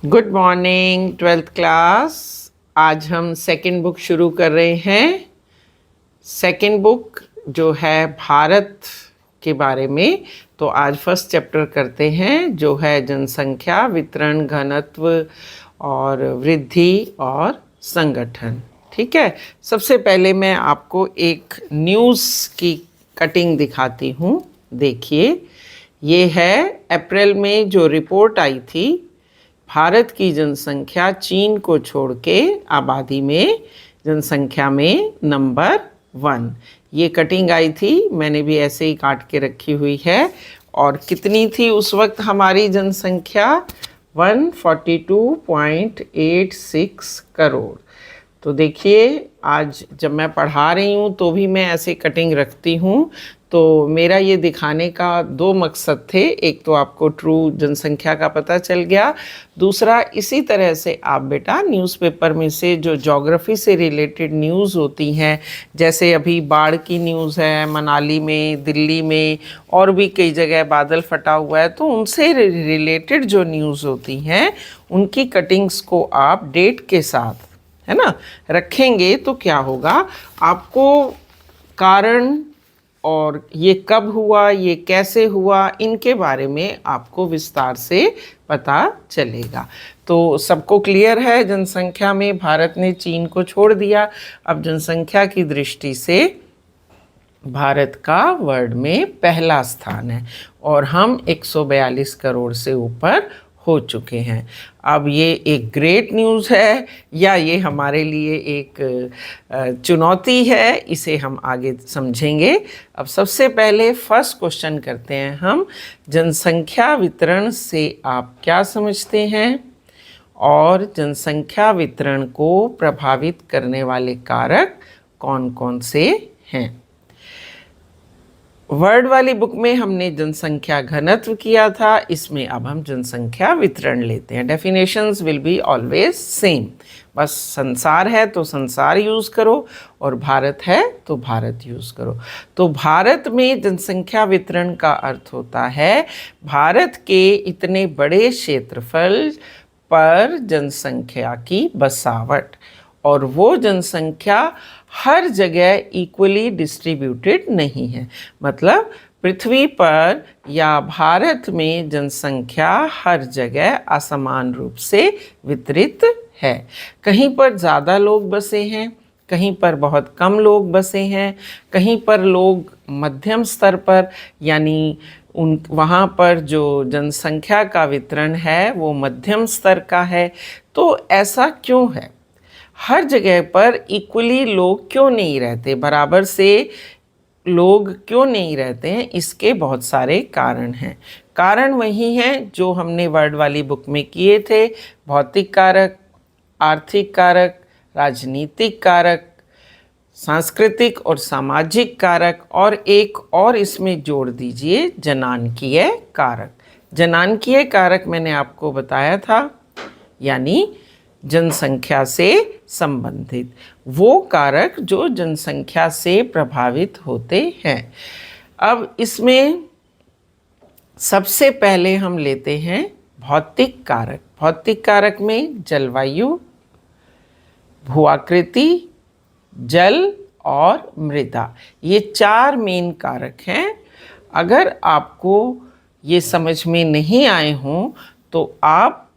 Good morning twelfth class. आज हम second book शुरू कर रहे हैं। सेकंड बुक जो है भारत के बारे में, तो आज फर्स्ट चैप्टर करते हैं जो है जनसंख्या, वितरण, घनत्व और वृद्धि और संगठन। ठीक है, सबसे पहले मैं आपको एक न्यूज़ की कटिंग दिखाती हूँ। देखिए, ये है अप्रैल में जो रिपोर्ट आई थी, भारत की जनसंख्या चीन को छोड़ के आबादी में, जनसंख्या में नंबर 1। ये कटिंग आई थी, मैंने भी ऐसे ही काट के रखी हुई है। और कितनी थी उस वक्त हमारी जनसंख्या? 142.86 करोड़। तो देखिए, आज जब मैं पढ़ा रही हूँ तो भी मैं ऐसे कटिंग रखती हूँ। तो मेरा ये दिखाने का दो मकसद थे। एक तो आपको ट्रू जनसंख्या का पता चल गया, दूसरा इसी तरह से आप बेटा न्यूज़पेपर में से जो ज्योग्राफी से रिलेटेड न्यूज़ होती हैं, जैसे अभी बाढ़ की न्यूज़ है मनाली में, दिल्ली में, और भी कई जगह बादल फटा हुआ है, तो उनसे रिलेटेड जो न्यूज़ होती हैं उनकी कटिंग्स को आप डेट के साथ, है ना, रखेंगे तो क्या होगा, आपको कारण और ये कब हुआ, ये कैसे हुआ, इनके बारे में आपको विस्तार से पता चलेगा। तो सबको क्लियर है, जनसंख्या में भारत ने चीन को छोड़ दिया। अब जनसंख्या की दृष्टि से भारत का वर्ल्ड में पहला स्थान है और हम 142 करोड़ से ऊपर हो चुके हैं। अब ये एक ग्रेट न्यूज़ है या ये हमारे लिए एक चुनौती है, इसे हम आगे समझेंगे। अब सबसे पहले फर्स्ट क्वेश्चन करते हैं हम, जनसंख्या वितरण से आप क्या समझते हैं और जनसंख्या वितरण को प्रभावित करने वाले कारक कौन कौन से हैं। वर्ड वाली बुक में हमने जनसंख्या घनत्व किया था, इसमें अब हम जनसंख्या वितरण लेते हैं। Definitions will be always same, बस संसार है तो संसार यूज़ करो और भारत है तो भारत यूज़ करो। तो भारत में जनसंख्या वितरण का अर्थ होता है भारत के इतने बड़े क्षेत्रफल पर जनसंख्या की बसावट, और वो जनसंख्या हर जगह इक्वली डिस्ट्रीब्यूटेड नहीं है। मतलब पृथ्वी पर या भारत में जनसंख्या हर जगह असमान रूप से वितरित है। कहीं पर ज़्यादा लोग बसे हैं, कहीं पर बहुत कम लोग बसे हैं, कहीं पर लोग मध्यम स्तर पर, यानी वहाँ पर जो जनसंख्या का वितरण है वो मध्यम स्तर का है। तो ऐसा क्यों है? हर जगह पर इक्वली लोग क्यों नहीं रहते, बराबर से लोग क्यों नहीं रहते हैं? इसके बहुत सारे कारण हैं। कारण वही हैं जो हमने वर्ड वाली बुक में किए थे, भौतिक कारक, आर्थिक कारक, राजनीतिक कारक, सांस्कृतिक और सामाजिक कारक, और एक और इसमें जोड़ दीजिए जनानकीय कारक। जनानकीय कारक मैंने आपको बताया था, यानी जनसंख्या से संबंधित वो कारक जो जनसंख्या से प्रभावित होते हैं। अब इसमें सबसे पहले हम लेते हैं भौतिक कारक। भौतिक कारक में जलवायु, भूआकृति, जल और मृदा, ये 4 मेन कारक हैं। अगर आपको ये समझ में नहीं आए हों तो आप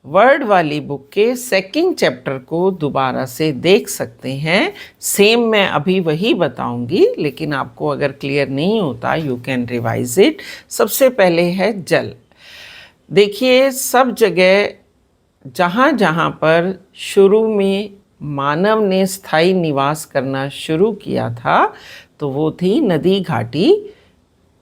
वर्ड वाली बुक के सेकंड चैप्टर को दोबारा से देख सकते हैं। सेम मैं अभी वही बताऊंगी, लेकिन आपको अगर क्लियर नहीं होता यू कैन रिवाइज इट। सबसे पहले है जल। देखिए, सब जगह जहाँ जहाँ पर शुरू में मानव ने स्थायी निवास करना शुरू किया था तो वो थी नदी घाटी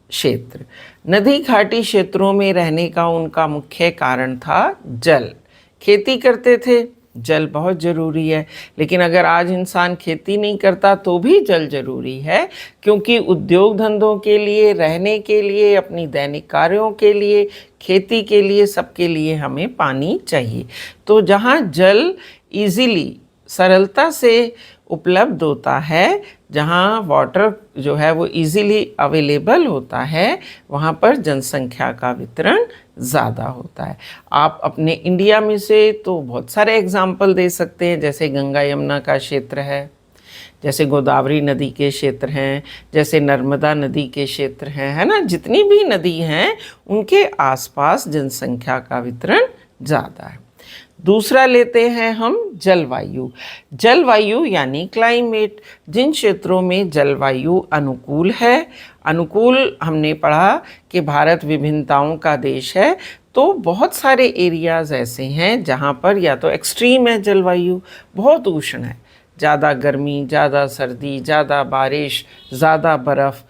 क्षेत्र। नदी घाटी क्षेत्रों में रहने का उनका मुख्य कारण था जल। खेती करते थे, जल बहुत ज़रूरी है, लेकिन अगर आज इंसान खेती नहीं करता तो भी जल ज़रूरी है, क्योंकि उद्योग धंधों के लिए, रहने के लिए, अपनी दैनिक कार्यों के लिए, खेती के लिए, सबके लिए हमें पानी चाहिए। तो जहाँ जल इजीली सरलता से उपलब्ध होता है, जहाँ वाटर जो है वो इजीली अवेलेबल होता है, वहाँ पर जनसंख्या का वितरण ज़्यादा होता है। आप अपने इंडिया में से तो बहुत सारे एग्जाम्पल दे सकते हैं, जैसे गंगा यमुना का क्षेत्र है, जैसे गोदावरी नदी के क्षेत्र हैं, जैसे नर्मदा नदी के क्षेत्र हैं, है ना। जितनी भी नदी हैं उनके आसपास जनसंख्या का वितरण ज़्यादा है। दूसरा लेते हैं हम जलवायु। जलवायु यानी क्लाइमेट, जिन क्षेत्रों में जलवायु अनुकूल है। अनुकूल हमने पढ़ा कि भारत विभिन्नताओं का देश है, तो बहुत सारे एरियाज़ ऐसे हैं जहाँ पर या तो एक्सट्रीम है जलवायु, बहुत उष्ण है, ज़्यादा गर्मी, ज़्यादा सर्दी, ज़्यादा बारिश, ज़्यादा बर्फ़,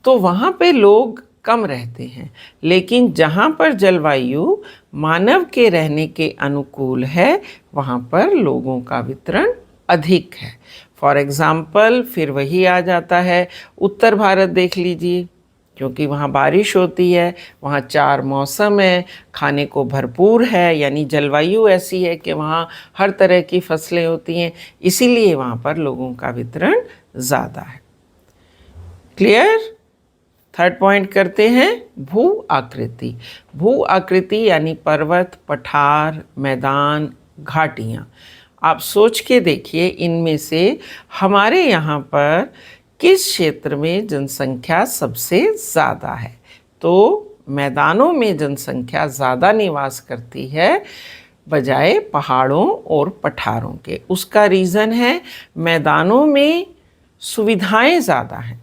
तो वहाँ पे लोग कम रहते हैं। लेकिन जहाँ पर जलवायु मानव के रहने के अनुकूल है, वहाँ पर लोगों का वितरण अधिक है। फॉर एग्ज़ाम्पल फिर वही आ जाता है, उत्तर भारत देख लीजिए, क्योंकि वहाँ बारिश होती है, वहाँ 4 मौसम है, खाने को भरपूर है, यानी जलवायु ऐसी है कि वहाँ हर तरह की फसलें होती हैं, इसीलिए वहाँ पर लोगों का वितरण ज़्यादा है। क्लियर? थर्ड पॉइंट करते हैं, भू आकृति। भू आकृति यानी पर्वत, पठार, मैदान, घाटियाँ। आप सोच के देखिए, इनमें से हमारे यहाँ पर किस क्षेत्र में जनसंख्या सबसे ज़्यादा है? तो मैदानों में जनसंख्या ज़्यादा निवास करती है बजाय पहाड़ों और पठारों के। उसका रीज़न है, मैदानों में सुविधाएं ज़्यादा हैं,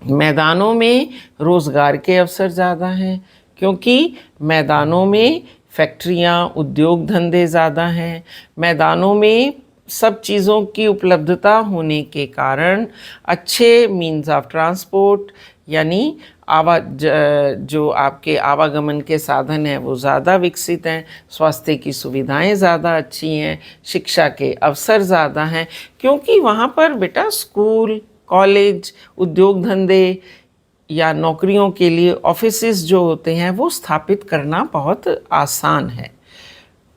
मैदानों में रोज़गार के अवसर ज़्यादा हैं, क्योंकि मैदानों में फैक्ट्रियाँ, उद्योग धंधे ज़्यादा हैं। मैदानों में सब चीज़ों की उपलब्धता होने के कारण अच्छे मीन्स ऑफ ट्रांसपोर्ट यानी जो आपके आवागमन के साधन हैं वो ज़्यादा विकसित हैं, स्वास्थ्य की सुविधाएं ज़्यादा अच्छी हैं, शिक्षा के अवसर ज़्यादा हैं, क्योंकि वहाँ पर बेटा स्कूल, कॉलेज, उद्योग धंधे या नौकरियों के लिए ऑफिसेस जो होते हैं वो स्थापित करना बहुत आसान है।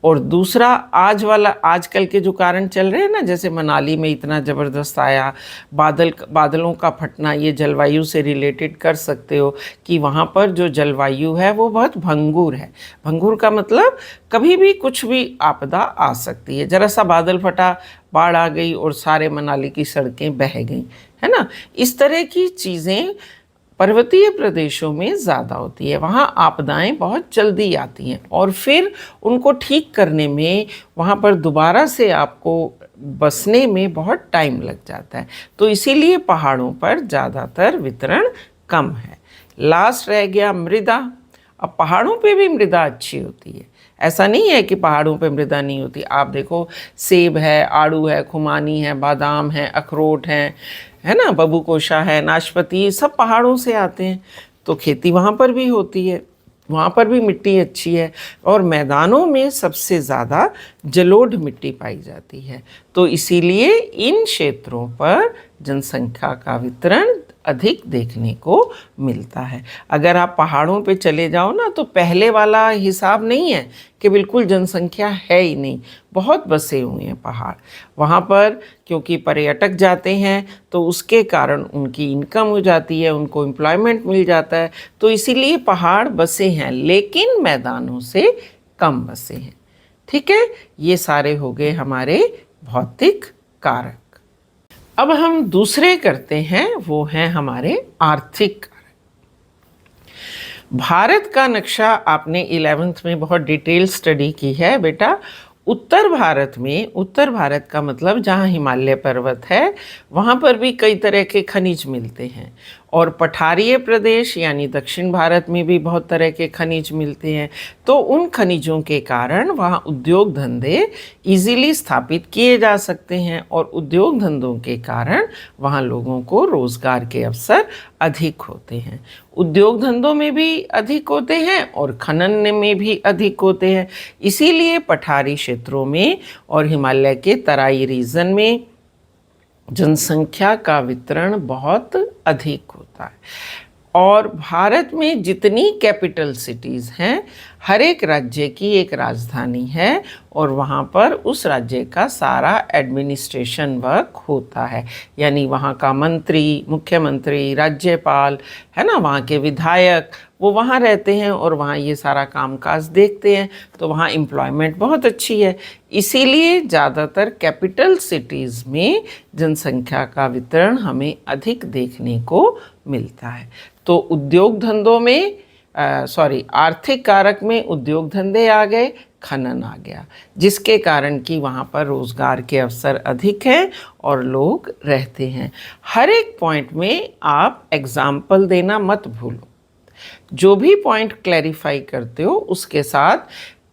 और दूसरा आजकल के जो कारण चल रहे हैं ना, जैसे मनाली में इतना ज़बरदस्त आया, बादलों का फटना, ये जलवायु से रिलेटेड कर सकते हो कि वहाँ पर जो जलवायु है वो बहुत भंगुर है। भंगुर का मतलब कभी भी कुछ भी आपदा आ सकती है, ज़रा सा बादल फटा, बाढ़ आ गई और सारे मनाली की सड़कें बह गई, है ना। इस तरह की चीज़ें पर्वतीय प्रदेशों में ज़्यादा होती है, वहाँ आपदाएं बहुत जल्दी आती हैं और फिर उनको ठीक करने में, वहाँ पर दोबारा से आपको बसने में बहुत टाइम लग जाता है, तो इसीलिए पहाड़ों पर ज़्यादातर वितरण कम है। लास्ट रह गया मृदा। अब पहाड़ों पे भी मृदा अच्छी होती है, ऐसा नहीं है कि पहाड़ों पे मृदा नहीं होती। आप देखो, सेब है, आड़ू है, खुमानी है, बादाम है, अखरोट है ना, बबूकोशा है, नाशपाती, सब पहाड़ों से आते हैं, तो खेती वहाँ पर भी होती है, वहाँ पर भी मिट्टी अच्छी है। और मैदानों में सबसे ज़्यादा जलोढ़ मिट्टी पाई जाती है, तो इसीलिए इन क्षेत्रों पर जनसंख्या का वितरण अधिक देखने को मिलता है। अगर आप पहाड़ों पे चले जाओ ना, तो पहले वाला हिसाब नहीं है कि बिल्कुल जनसंख्या है ही नहीं, बहुत बसे हुए हैं पहाड़ वहाँ पर, क्योंकि पर्यटक जाते हैं तो उसके कारण उनकी इनकम हो जाती है, उनको एम्प्लॉयमेंट मिल जाता है, तो इसीलिए पहाड़ बसे हैं, लेकिन मैदानों से कम बसे हैं। ठीक है, ये सारे हो गए हमारे भौतिक कारक। अब हम दूसरे करते हैं, वो हैं हमारे आर्थिक कारक। भारत का नक्शा आपने 11th में बहुत डिटेल स्टडी की है बेटा। उत्तर भारत का मतलब जहाँ हिमालय पर्वत है, वहाँ पर भी कई तरह के खनिज मिलते हैं, और पठारीय प्रदेश यानी दक्षिण भारत में भी बहुत तरह के खनिज मिलते हैं। तो उन खनिजों के कारण वहाँ उद्योग धंधे इजीली स्थापित किए जा सकते हैं, और उद्योग धंधों के कारण वहाँ लोगों को रोज़गार के अवसर अधिक होते हैं। उद्योग धंधों में भी अधिक होते हैं और खनन में भी अधिक होते हैं, इसीलिए पठारी क्षेत्रों में और हिमालय के तराई रीजन में जनसंख्या का वितरण बहुत अधिक होता है। और भारत में जितनी कैपिटल सिटीज़ हैं, हर एक राज्य की एक राजधानी है और वहाँ पर उस राज्य का सारा एडमिनिस्ट्रेशन वर्क होता है, यानी वहाँ का मंत्री, मुख्यमंत्री, राज्यपाल, है ना, वहाँ के विधायक, वो वहाँ रहते हैं और वहाँ ये सारा कामकाज देखते हैं। तो वहाँ एम्प्लॉयमेंट बहुत अच्छी है। इसीलिए ज़्यादातर कैपिटल सिटीज़ में जनसंख्या का वितरण हमें अधिक देखने को मिलता है। तो उद्योग धंधों में आर्थिक कारक में उद्योग धंधे आ गए, खनन आ गया, जिसके कारण कि वहाँ पर रोज़गार के अवसर अधिक हैं और लोग रहते हैं। हर एक पॉइंट में आप एग्जाम्पल देना मत भूलो। जो भी पॉइंट क्लैरिफाई करते हो उसके साथ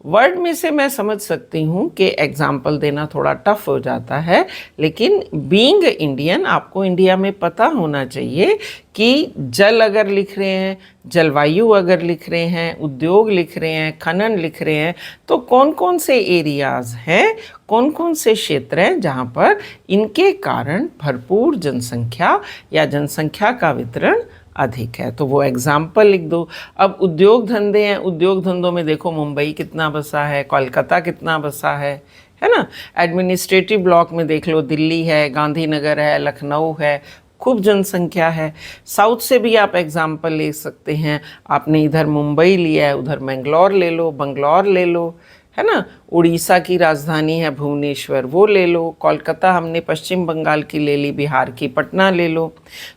वर्ड में से मैं समझ सकती हूँ कि एग्जाम्पल देना थोड़ा टफ हो जाता है, लेकिन बीइंग इंडियन आपको इंडिया में पता होना चाहिए कि जल अगर लिख रहे हैं, जलवायु अगर लिख रहे हैं, उद्योग लिख रहे हैं, खनन लिख रहे हैं, तो कौन कौन से एरियाज़ हैं, कौन कौन से क्षेत्र हैं जहाँ पर इनके कारण भरपूर जनसंख्या या जनसंख्या का वितरण अधिक है, तो वो एग्जाम्पल लिख दो। अब उद्योग धंधे हैं, उद्योग धंधों में देखो मुंबई कितना बसा है, कोलकाता कितना बसा है ना। एडमिनिस्ट्रेटिव ब्लॉक में देख लो, दिल्ली है, गांधीनगर है, लखनऊ है, खूब जनसंख्या है। साउथ से भी आप एग्जाम्पल ले सकते हैं। आपने इधर मुंबई लिया है, उधर मैंगलोर ले लो, बंगलौर ले लो, है ना। उड़ीसा की राजधानी है भुवनेश्वर, वो ले लो। कोलकाता हमने पश्चिम बंगाल की ले ली, बिहार की पटना ले लो।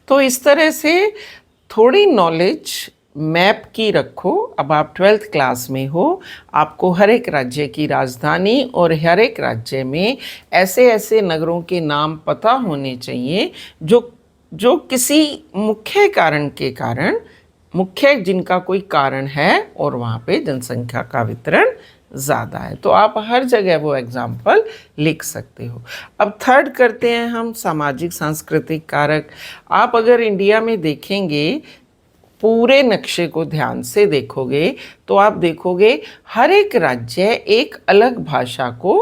तो इस तरह से थोड़ी नॉलेज मैप की रखो। अब आप 12th क्लास में हो, आपको हर एक राज्य की राजधानी और हर एक राज्य में ऐसे ऐसे नगरों के नाम पता होने चाहिए जो किसी मुख्य कारण के कारण, मुख्य जिनका कोई कारण है और वहाँ पे जनसंख्या का वितरण ज़्यादा है, तो आप हर जगह वो एग्जाम्पल लिख सकते हो। अब थर्ड करते हैं हम सामाजिक सांस्कृतिक कारक। आप अगर इंडिया में देखेंगे, पूरे नक्शे को ध्यान से देखोगे तो आप देखोगे हर एक राज्य एक अलग भाषा को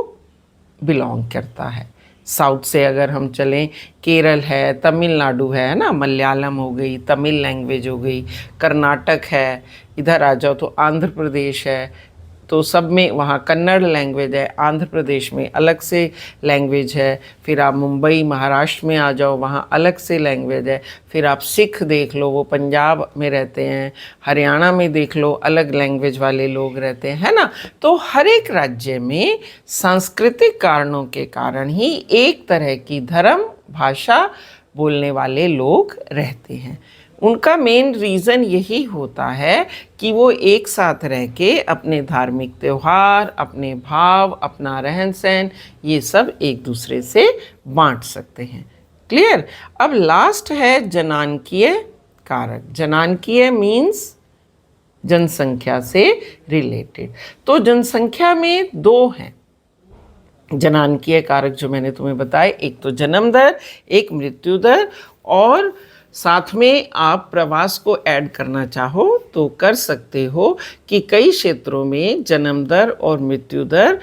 बिलोंग करता है। साउथ से अगर हम चलें, केरल है, तमिलनाडु है ना, मलयालम हो गई, तमिल लैंग्वेज हो गई, कर्नाटक है, इधर आ जाओ तो आंध्र प्रदेश है, तो सब में वहाँ कन्नड़ लैंग्वेज है। आंध्र प्रदेश में अलग से लैंग्वेज है। फिर आप मुंबई महाराष्ट्र में आ जाओ, वहाँ अलग से लैंग्वेज है। फिर आप सिख देख लो, वो पंजाब में रहते हैं। हरियाणा में देख लो, अलग लैंग्वेज वाले लोग रहते हैं, है ना। तो हर एक राज्य में सांस्कृतिक कारणों के कारण ही एक तरह की धर्म भाषा बोलने वाले लोग रहते हैं। उनका मेन रीज़न यही होता है कि वो एक साथ रह के अपने धार्मिक त्यौहार, अपने भाव, अपना रहन सहन, ये सब एक दूसरे से बांट सकते हैं। क्लियर। अब लास्ट है जनांकीय कारक। जनांकीय मीन्स जनसंख्या से रिलेटेड। तो जनसंख्या में दो हैं जनांकीय कारक जो मैंने तुम्हें बताए, एक तो जन्म दर, एक मृत्यु दर, और साथ में आप प्रवास को ऐड करना चाहो तो कर सकते हो कि कई क्षेत्रों में जन्म दर और मृत्यु दर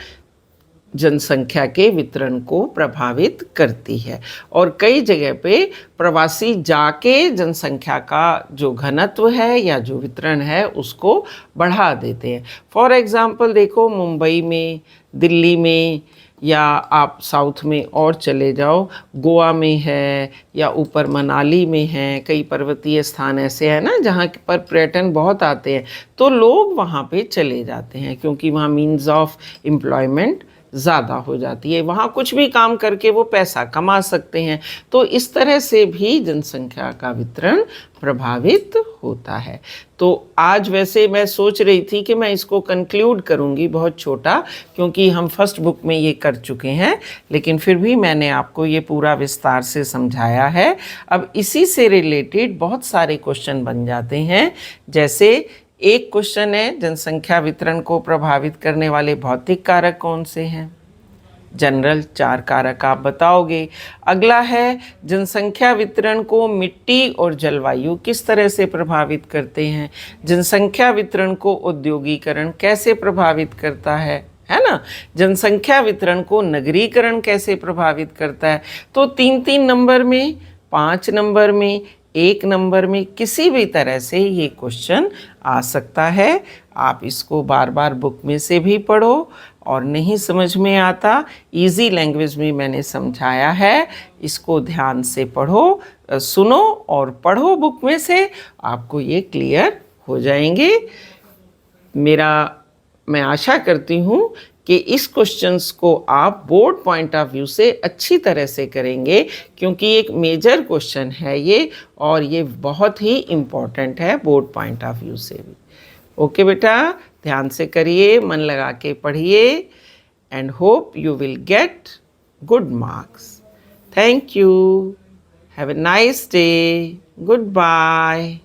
जनसंख्या के वितरण को प्रभावित करती है, और कई जगह पे प्रवासी जाके जनसंख्या का जो घनत्व है या जो वितरण है उसको बढ़ा देते हैं। फॉर एग्ज़ाम्पल देखो, मुंबई में, दिल्ली में, या आप साउथ में और चले जाओ, गोवा में है या ऊपर मनाली में है, कई पर्वतीय स्थान ऐसे हैं ना जहाँ पर पर्यटन बहुत आते हैं, तो लोग वहाँ पे चले जाते हैं क्योंकि वहाँ मीन्स ऑफ एम्प्लॉयमेंट ज़्यादा हो जाती है, वहाँ कुछ भी काम करके वो पैसा कमा सकते हैं। तो इस तरह से भी जनसंख्या का वितरण प्रभावित होता है। तो आज वैसे मैं सोच रही थी कि मैं इसको कंक्लूड करूँगी बहुत छोटा, क्योंकि हम फर्स्ट बुक में ये कर चुके हैं, लेकिन फिर भी मैंने आपको ये पूरा विस्तार से समझाया है। अब इसी से रिलेटेड बहुत सारे क्वेश्चन बन जाते हैं। जैसे एक क्वेश्चन है, जनसंख्या वितरण को प्रभावित करने वाले भौतिक कारक कौन से हैं? जनरल 4 कारक आप बताओगे। अगला है, जनसंख्या वितरण को मिट्टी और जलवायु किस तरह से प्रभावित करते हैं? जनसंख्या वितरण को औद्योगिकरण कैसे प्रभावित करता है ना? जनसंख्या वितरण को नगरीकरण कैसे प्रभावित करता है? तो 3-3 नंबर में, 5 नंबर में 1 नंबर में किसी भी तरह से ये क्वेश्चन आ सकता है। आप इसको बार बार बुक में से भी पढ़ो, और नहीं समझ में आता, इजी लैंग्वेज में मैंने समझाया है, इसको ध्यान से पढ़ो, सुनो और पढ़ो बुक में से, आपको ये क्लियर हो जाएंगे। मैं आशा करती हूँ कि इस क्वेश्चंस को आप बोर्ड पॉइंट ऑफ व्यू से अच्छी तरह से करेंगे, क्योंकि एक मेजर क्वेश्चन है ये, और ये बहुत ही इम्पॉर्टेंट है बोर्ड पॉइंट ऑफ व्यू से भी। ओके बेटा, ध्यान से करिए, मन लगा के पढ़िए, and hope you will get good marks. Thank you. Have a nice day. Goodbye.